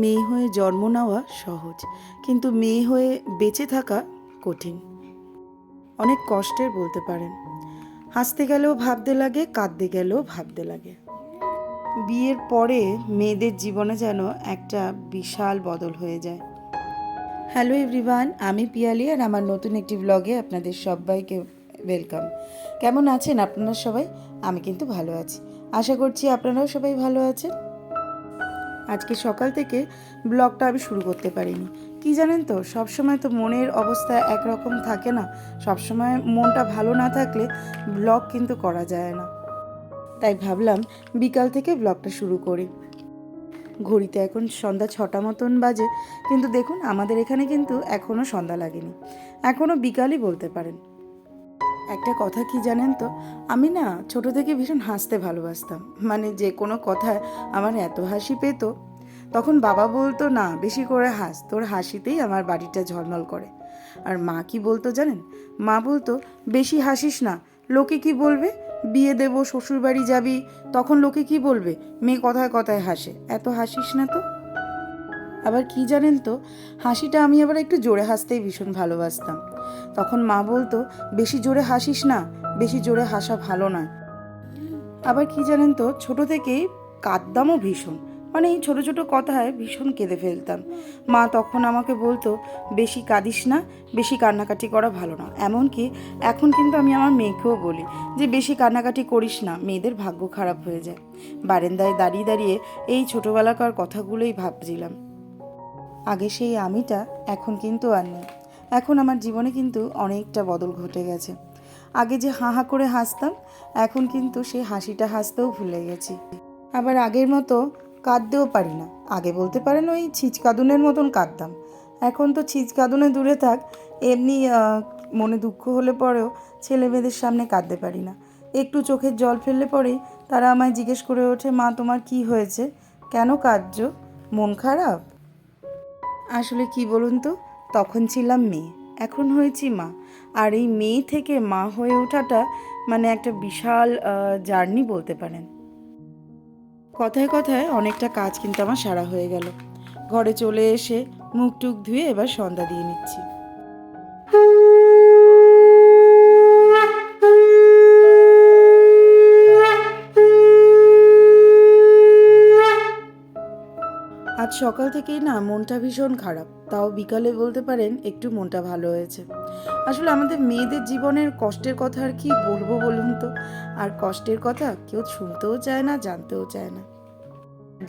মেয়ে হয়ে জন্ম নেওয়া সহজ, কিন্তু মেয়ে হয়ে বেঁচে থাকা কঠিন, অনেক কষ্টের বলতে পারেন। হাসতে গেলেও ভাবতে লাগে, কাঁদতে গেলেও ভাবতে লাগে। বিয়ের পরে মেয়েদের জীবনে যেন একটা বিশাল বদল হয়ে যায়। হ্যালো এভরিওয়ান, আমি পিয়ালি আর আমার নতুন একটি ব্লগে আপনাদের সবাইকে ওয়েলকাম। কেমন আছেন আপনারা সবাই? আমি কিন্তু ভালো আছি, আশা করছি আপনারাও সবাই ভালো আছেন। আজকে সকাল থেকে ব্লগটা আমি শুরু করতে পারিনি। কি জানেন তো, সবসময় তো মনের অবস্থা একরকম থাকে না, সবসময় মনটা ভালো না থাকলে ব্লগ কিন্তু করা যায় না। তাই ভাবলাম বিকাল থেকে ব্লগটা শুরু করি। ঘড়িতে এখন সন্ধ্যা 6টা মতন বাজে, কিন্তু দেখুন আমাদের এখানে কিন্তু এখনও সন্ধ্যা লাগেনি, এখনও বিকালই বলতে পারেন। একটা কথা কি জানেন তো, আমি না ছোট থেকে ভীষণ হাসতে ভালোবাসতাম, মানে যে কোনো কথায় আমার এত হাসি পেত। তখন বাবা বলতো, না বেশি করে হাস, তোর হাসিতেই আমার বাড়িটা ঝলমল করে। আর মা কি বলতো জানেন? মা বলতো, বেশি হাসিস না, লোকে কি বলবে, বিয়ে দেব, শ্বশুর বাড়ি যাবি, তখন লোকে কি বলবে, মেয়ে কথায় কথায় হাসে, এত হাসিস না তো। আবার কি জানেন তো, হাসিটা আমি আবার একটু জোরে হাসতেই ভীষণ ভালোবাসতাম। তখন মা বলতো, বেশি জোরে হাসিস না, বেশি জোরে হাসা ভালো নয়। আবার কি জানেন তো, ছোট থেকেই কাঁদতামও ভীষণ, মানে এই ছোটো ছোটো কথায় ভীষণ কেঁদে ফেলতাম। মা তখন আমাকে বলতো, বেশি কাঁদিস না, বেশি কান্নাকাটি করা ভালো না। এমনকি এখন কিন্তু আমি আমার মেয়েকেও বলি যে বেশি কান্নাকাটি করিস না, মেয়েদের ভাগ্য খারাপ হয়ে যায়। বারান্দায় দাঁড়িয়ে দাঁড়িয়ে এই ছোটোবেলাকার কথাগুলোই ভাবছিলাম। আগে সেই আমিটা এখন কিন্তু আর নেই। এখন আমার জীবনে কিন্তু অনেকটা বদল ঘটে গেছে। আগে যে হাঁ হাঁ করে হাসতাম, এখন কিন্তু সেই হাসিটা হাসতেও ভুলে গেছি। আবার আগের মতো কাঁদতেও পারি না। আগে বলতে পারেন ওই ছিচকাদুনের মতন কাঁদতাম, এখন তো ছিচকাদুনে দূরে থাক, এমনি মনে দুঃখ হলে পরেও ছেলে মেয়েদের সামনে কাঁদতে পারি না। একটু চোখের জল ফেললে পরেই তারা আমায় জিজ্ঞেস করে ওঠে, মা তোমার কি হয়েছে, কেন কাঁদছো, মন খারাপ? আসলে কি বলুন তো, তখন ছিলাম মেয়ে, এখন হয়েছি মা। আর এই মেয়ে থেকে মা হয়ে ওঠাটা মানে একটা বিশাল জার্নি বলতে পারেন। কথায় কথায় অনেকটা কাজ কিন্তু আমার সারা হয়ে গেল। ঘরে চলে এসে মুখ টুক ধুয়ে এবার সন্ধ্যা দিয়ে নিচ্ছি। আজ সকাল থেকেই না মনটা ভীষণ খারাপ, তাও বিকালে বলতে পারেন একটু মনটা ভালো হয়েছে। আসলে আমাদের মেয়েদের জীবনের কষ্টের কথা আর কি বলবো বলুন তো, আর কষ্টের কথা কেউ শুনতেও চায় না, জানতেও চায় না।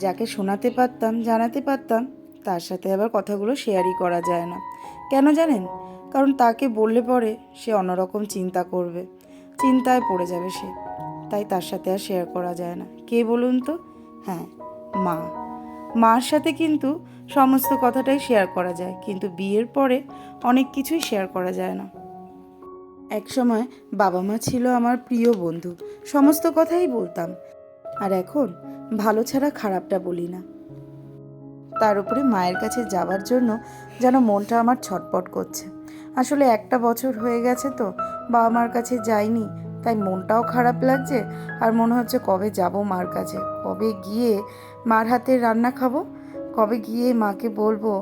যাকে শোনাতে পারতাম, জানাতে পারতাম, তার সাথে আবার কথাগুলো শেয়ারই করা যায় না। কেন জানেন? কারণ তাকে বললে পরে সে অন্যরকম চিন্তা করবে, চিন্তায় পড়ে যাবে সে, তাই তার সাথে আর শেয়ার করা যায় না। কে বলুন তো? হ্যাঁ, মা। মার সাথে কিন্তু সমস্ত কথাটাই শেয়ার করা যায়, কিন্তু বিয়ের পরে অনেক কিছুই শেয়ার করা যায় না। এক সময় বাবা মা ছিল আমার প্রিয় বন্ধু, সমস্ত কথাই বলতাম। আর এখন ভালো ছাড়া খারাপটা বলি না। তার উপরে মায়ের কাছে যাওয়ার জন্য যেন মনটা আমার ছটপট করছে। আসলে একটা বছর হয়ে গেছে তো বাবা মার কাছে যাইনি, তাই মনটাও খারাপ লাগছে। আর মনে হচ্ছে কবে যাব মার কাছে, কবে গিয়ে মার হাতের রান্না খাবো, কবে গিয়ে মাকে বলবো,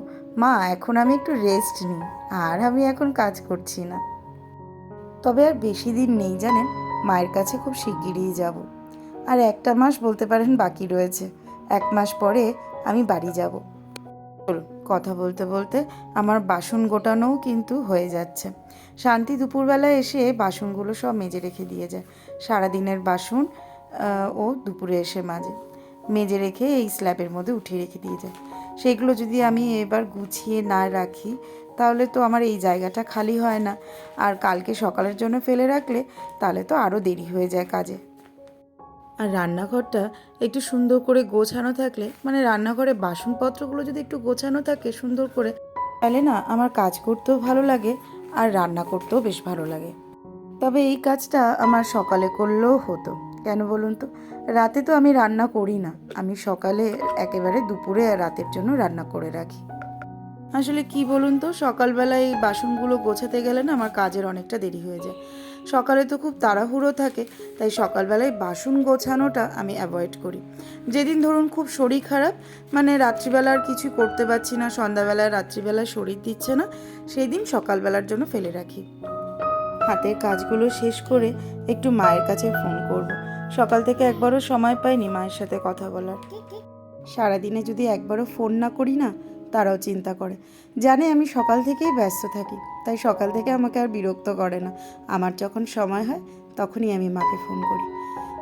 মা এখন আমি একটু রেস্ট নিই, আর আমি এখন কাজ করছি না। তবে আর বেশি দিন নেই জানেন, মায়ের কাছে খুব শিগগিরই যাব। আর একটা মাস বলতে পারেন বাকি রয়েছে, 1 মাস পরে আমি বাড়ি যাব। কথা বলতে বলতে আমার বাসন গোটানোও কিন্তু হয়ে যাচ্ছে। শান্তি দুপুরবেলায় এসে বাসনগুলো সব মেজে রেখে দিয়ে যায়। সারাদিনের বাসন ও দুপুরে এসে মেজে রেখে এই স্ল্যাবের মধ্যে উঠিয়ে রেখে দিয়ে যায়। সেগুলো যদি আমি এবার গুছিয়ে না রাখি তাহলে তো আমার এই জায়গাটা খালি হয় না, আর কালকে সকালের জন্য ফেলে রাখলে তাহলে তো আরও দেরি হয়ে যায় কাজে। আর রান্নাঘরটা একটু সুন্দর করে গোছানো থাকলে, মানে রান্নাঘরে বাসনপত্রগুলো যদি একটু গোছানো থাকে সুন্দর করে, তাহলে না আমার কাজ করতেও ভালো লাগে আর রান্না করতেও বেশ ভালো লাগে। তবে এই কাজটা আমার সকালে করলেও হতো, কেন বলুন তো? রাতে তো আমি রান্না করি না, আমি সকালে একেবারে দুপুরে আর রাতের জন্য রান্না করে রাখি। আসলে কি বলুন তো, সকালবেলা এই বাসনগুলো গোছাতে গেলে না আমার কাজের অনেকটা দেরি হয়ে যায়। সকালে তো খুব তাড়াহুড়ো থাকে, তাই সকালবেলায় বাসন গোছানোটা আমি অ্যাভয়েড করি। যেদিন ধরুন খুব শরীর খারাপ, মানে রাত্রিবেলা আর কিছু করতে পারছি না, সন্ধ্যাবেলায় রাত্রিবেলায় শরীর দিচ্ছে না, সেই দিন সকালবেলার জন্য ফেলে রাখি। হাতের কাজগুলো শেষ করে একটু মায়ের কাছে ফোন করব। সকাল থেকে একবারও সময় পাইনি মায়ের সাথে কথা বলার। সারাদিনে যদি একবারও ফোন না করি না, তারাও চিন্তা করে, জানে আমি সকাল থেকেই ব্যস্ত থাকি, তাই সকাল থেকে আমাকে আর বিরক্ত করে না। আমার যখন সময় হয় তখনই আমি মাকে ফোন করি।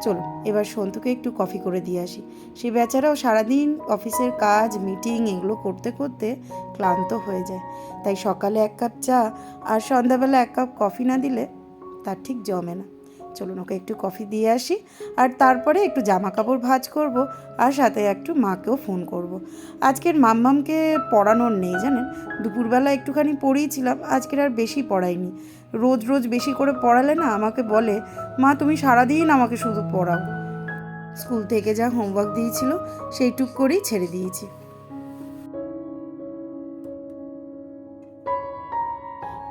চলো এবার সন্তুকে একটু কফি করে দিয়ে আসি। সে বেচারাও সারাদিন অফিসের কাজ, মিটিং এগুলো করতে করতে ক্লান্ত হয়ে যায়, তাই সকালে 1 কাপ চা আর সন্ধ্যাবেলা 1 কাপ কফি না দিলে তার ঠিক জমে না। চলুন ওকে একটু কফি দিয়ে আসি, আর তারপরে একটু জামা কাপড় ভাঁজ করব, আর সাথে একটু মাকেও ফোন করব। আজকের মাম্মামকে পড়ানোর নেই জানেন, দুপুরবেলা একটুখানি পড়িয়েছিলাম, আজকের আর বেশি পড়াইনি। রোজ রোজ বেশি করে পড়ালে না আমাকে বলে, মা তুমি সারাদিন আমাকে শুধু পড়াও। স্কুল থেকে যা হোমওয়ার্ক দিয়েছিল সেইটুক করেই ছেড়ে দিয়েছি।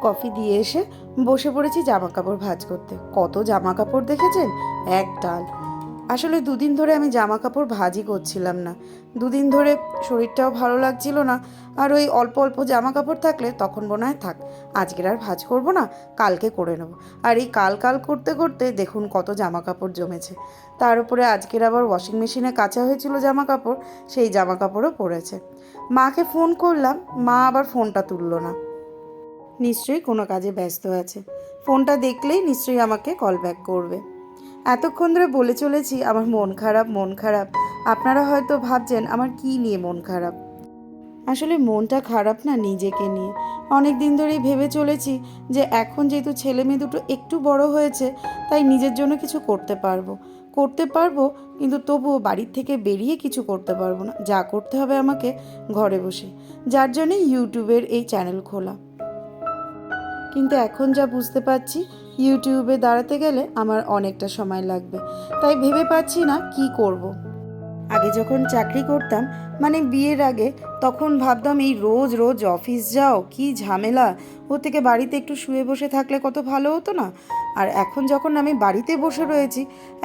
কফি দিয়ে এসে বসে পড়েছি জামা কাপড় ভাঁজ করতে। কত জামা কাপড় দেখেছেন, এক ডাল। আসলে দুদিন ধরে আমি জামা কাপড় ভাঁজই করছিলাম না। দুদিন ধরে শরীরটাও ভালো লাগছিল না, আর ওই অল্প অল্প জামা কাপড় থাকলে তখন মনে হয় থাক, আজকের আর ভাঁজ করবো না, কালকে করে নেবো। আর এই কাল কাল করতে করতে দেখুন কত জামা কাপড় জমেছে। তার উপরে আজকের আবার ওয়াশিং মেশিনে কাচা হয়েছিল জামা কাপড়, সেই জামা কাপড়ও পড়েছে। মাকে ফোন করলাম, মা আবার ফোনটা তুললো না। নিশ্চয়ই কোনো কাজে ব্যস্ত আছে, ফোনটা দেখলেই নিশ্চয়ই আমাকে কল ব্যাক করবে। এতক্ষণ ধরে বলে চলেছি আমার মন খারাপ, মন খারাপ। আপনারা হয়তো ভাবছেন আমার কি নিয়ে মন খারাপ। আসলে মনটা খারাপ না নিজেকে নিয়ে। অনেক দিন ধরেই ভেবে চলেছি যে এখন যেহেতু ছেলে মেয়ে দুটো একটু বড় হয়েছে, তাই নিজের জন্য কিছু করতে পারবো, কিন্তু তবুও বাড়ির থেকে বেরিয়ে কিছু করতে পারবো না। যা করতে হবে আমাকে ঘরে বসে, যার জন্যে ইউটিউবের এই চ্যানেল খোলা। কিন্তু এখন যা বুঝতে পারছি, ইউটিউবে দাঁড়াতে গেলে আমার অনেকটা সময় লাগবে, তাই ভেবে পাচ্ছি না কি করব। আগে যখন চাকরি করতাম, মানে বিয়ের আগে, তখন ভাবতাম এই রোজ রোজ অফিস যাও কি ঝামেলা, ও থেকে বাড়িতে একটু শুয়ে বসে থাকলে কত ভালো হতো না। আর এখন যখন আমি বাড়িতে বসে রয়েছি,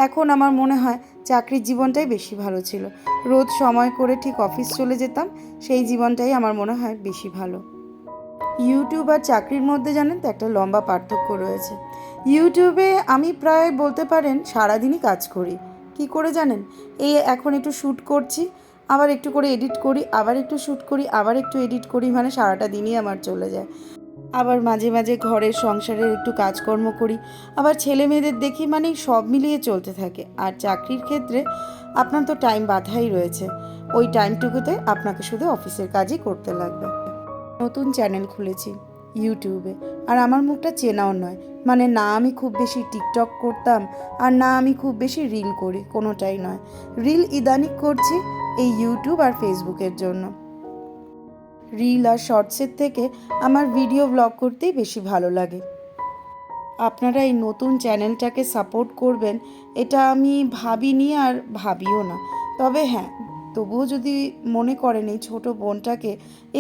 এখন আমার মনে হয় চাকরির জীবনটাই বেশি ভালো ছিল। রোজ সময় করে ঠিক অফিস চলে যেতাম, সেই জীবনটাই আমার মনে হয় বেশি ভালো। ইউটিউব আর চাকরির মধ্যে জানেন তো একটা লম্বা পার্থক্য রয়েছে। ইউটিউবে আমি প্রায় বলতে পারেন সারাদিনই কাজ করি। কি করে জানেন, এই এখন একটু শ্যুট করছি, আবার একটু করে এডিট করি, আবার একটু শ্যুট করি, আবার একটু এডিট করি, মানে সারাটা দিনই আমার চলে যায়। আবার মাঝে মাঝে ঘরের সংসারের একটু কাজকর্ম করি, আবার ছেলে মেয়েদের দেখি, মানে সব মিলিয়ে চলতে থাকে। আর চাকরির ক্ষেত্রে আপনার তো টাইম বাঁধাই রয়েছে, ওই টাইমটুকুতে আপনাকে শুধু অফিসের কাজই করতে লাগবে। নতুন চ্যানেল খুলেছি ইউটিউবে, আর আমার মুখটা চেনাও নয়, মানে না আমি খুব বেশি টিকটক করতাম, আর না আমি খুব বেশি রিল করি, কোনোটাই নয়। রিল ইদানিং করছি এই ইউটিউব আর ফেসবুকের জন্য। রিল আর শর্টসের থেকে আমার ভিডিও ব্লগ করতেই বেশি ভালো লাগে। আপনারা এই নতুন চ্যানেলটাকে সাপোর্ট করবেন, এটা আমি ভাবিনি আর ভাবিও না। তবে হ্যাঁ, তবুও যদি মনে করেন এই ছোটো বোনটাকে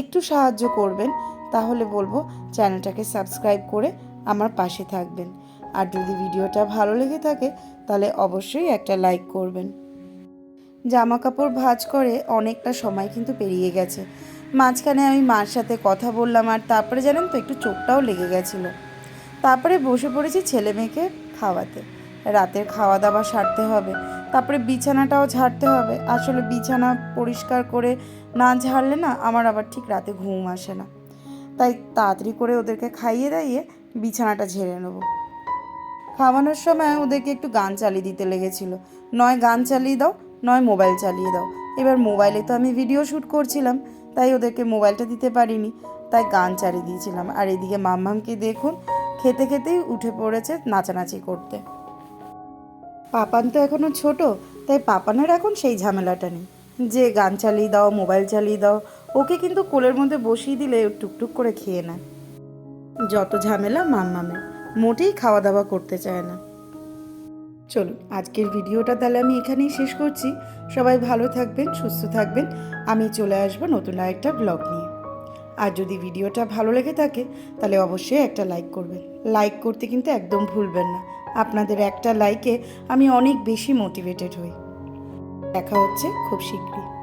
একটু সাহায্য করবেন, তাহলে বলবো চ্যানেলটাকে সাবস্ক্রাইব করে আমার পাশে থাকবেন। আর যদি ভিডিওটা ভালো লেগে থাকে তাহলে অবশ্যই একটা লাইক করবেন। জামা কাপড় ভাঁজ করে অনেকটা সময় কিন্তু পেরিয়ে গেছে। মাঝখানে আমি মার সাথে কথা বললাম, আর তারপরে জানেন তো একটু চোখটাও লেগে গেছিলো। তারপরে বসে পড়েছি ছেলে মেয়েকে খাওয়াতে। রাতের খাওয়া দাওয়া সারতে হবে, তারপরে বিছানাটাও ঝাড়তে হবে। আসলে বিছানা পরিষ্কার করে না ঝাড়লে না আমার আবার ঠিক রাতে ঘুম আসে না, তাই তাড়াতাড়ি করে ওদেরকে খাইয়ে দাইয়ে বিছানাটা ঝেড়ে নেবো। খাওয়ানোর সময় ওদেরকে একটু গান চালিয়ে দিতে লেগেছিল, নয় গান চালিয়ে দাও, নয় মোবাইল চালিয়ে দাও। এবার মোবাইলে তো আমি ভিডিও শ্যুট করছিলাম, তাই ওদেরকে মোবাইলটা দিতে পারিনি, তাই গান চালিয়ে দিয়েছিলাম। আর এদিকে মাম্মামকে দেখুন খেতে খেতেই উঠে পড়েছে নাচানাচি করতে। পাপান তো এখনও ছোট, তাই পাপানের এখন সেই ঝামেলাটা নেই যে গান চালিয়ে দাও, মোবাইল চালিয়ে দাও। ওকে কিন্তু কোলের মধ্যে বসিয়ে দিলে ও টুকটুক করে খেয়ে নেয়। যত ঝামেলা মাম্মামের, মোটেই খাওয়া দাওয়া করতে চায় না। চলুন আজকের ভিডিওটা তাহলে আমি এখানেই শেষ করছি। সবাই ভালো থাকবেন, সুস্থ থাকবেন। আমি চলে আসবো নতুন আরেকটা ব্লগ নিয়ে। আর যদি ভিডিওটা ভালো লেগে থাকে তাহলে অবশ্যই একটা লাইক করবেন। লাইক করতে কিন্তু একদম ভুলবেন না। আপনাদের একটা লাইকে আমি অনেক বেশি মোটিভেটেড হই। দেখা হচ্ছে খুব শীঘ্রই।